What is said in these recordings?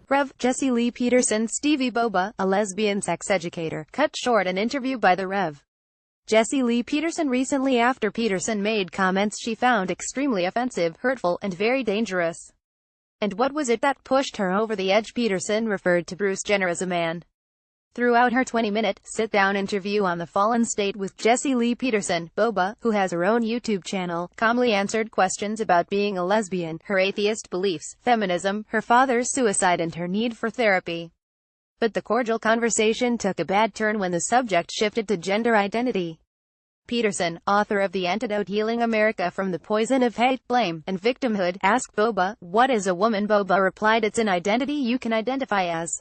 Rev. Jessie Lee Peterson Stevie Boebi, a lesbian sex educator, cut short an interview by the Rev. Jessie Lee Peterson recently after Peterson made comments she found extremely offensive, hurtful, and very dangerous. And what was it that pushed her over the edge? Peterson referred to Bruce Jenner as a man. Throughout her 20-minute, sit-down interview on The Fallen State with Jessie Lee Peterson, Boebi, who has her own YouTube channel, calmly answered questions about being a lesbian, her atheist beliefs, feminism, her father's suicide and her need for therapy. But the cordial conversation took a bad turn when the subject shifted to gender identity. Peterson, author of The Antidote: Healing America from the Poison of Hate, Blame, and Victimhood, asked Boebi, "What is a woman?" Boebi replied, "It's an identity you can identify as."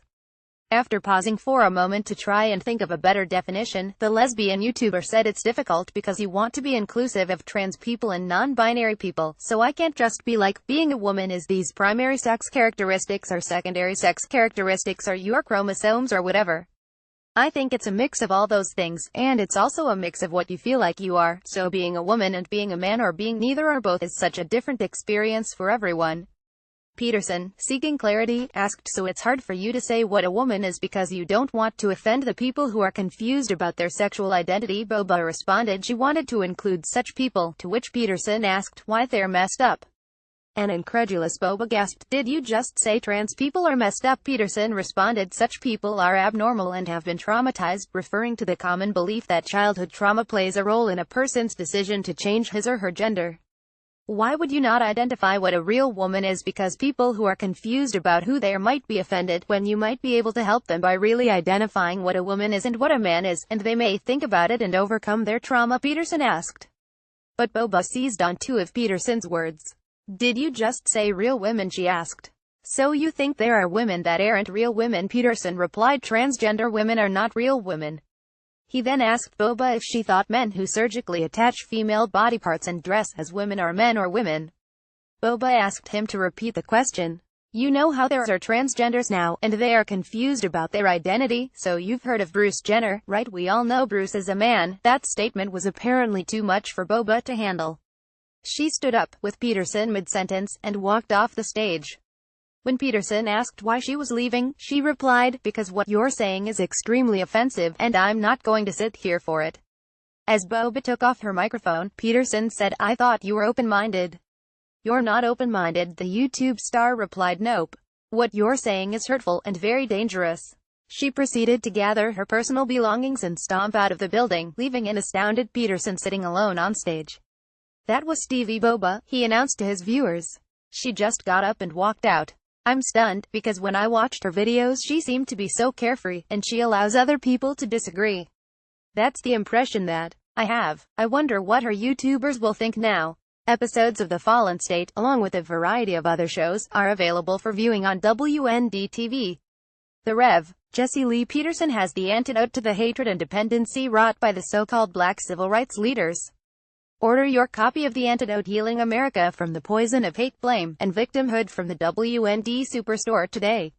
After pausing for a moment to try and think of a better definition, the lesbian YouTuber said it's difficult because you want to be inclusive of trans people and non-binary people, so I can't just be like, being a woman is these primary sex characteristics or secondary sex characteristics or your chromosomes or whatever. I think it's a mix of all those things, and it's also a mix of what you feel like you are, so being a woman and being a man or being neither or both is such a different experience for everyone. Peterson, seeking clarity, asked, "So it's hard for you to say what a woman is because you don't want to offend the people who are confused about their sexual identity?" Boebi responded she wanted to include such people, to which Peterson asked why they're messed up. An incredulous Boebi gasped, "Did you just say trans people are messed up?" Peterson responded, "Such people are abnormal and have been traumatized," referring to the common belief that childhood trauma plays a role in a person's decision to change his or her gender. Why would you not identify what a real woman is? Because people who are confused about who they are might be offended, when you might be able to help them by really identifying what a woman is and what a man is, and they may think about it and overcome their trauma," Peterson asked. But Boebi seized on two of Peterson's words. "Did you just say real women?" she asked. "So you think there are women that aren't real women?" Peterson replied, "Transgender women are not real women." He then asked Boebi if she thought men who surgically attach female body parts and dress as women are men or women. Boebi asked him to repeat the question. "You know how there are transgenders now, and they are confused about their identity, so you've heard of Bruce Jenner, right? We all know Bruce is a man." That statement was apparently too much for Boebi to handle. She stood up, with Peterson mid-sentence, and walked off the stage. When Peterson asked why she was leaving, she replied, "Because what you're saying is extremely offensive, and I'm not going to sit here for it." As Boebi took off her microphone, Peterson said, "I thought you were open-minded." "You're not open-minded," the YouTube star replied. "Nope. What you're saying is hurtful, and very dangerous." She proceeded to gather her personal belongings and stomp out of the building, leaving an astounded Peterson sitting alone on stage. "That was Stevie Boebi," he announced to his viewers. "She just got up and walked out. I'm stunned, because when I watched her videos she seemed to be so carefree, and she allows other people to disagree. That's the impression that I have. I wonder what her YouTubers will think now." Episodes of The Fallen State, along with a variety of other shows, are available for viewing on WND-TV. The Rev. Jessie Lee Peterson has the antidote to the hatred and dependency wrought by the so-called black civil rights leaders. Order your copy of The Antidote: Healing America from the Poison of Hate, Blame, and Victimhood from the WND Superstore today.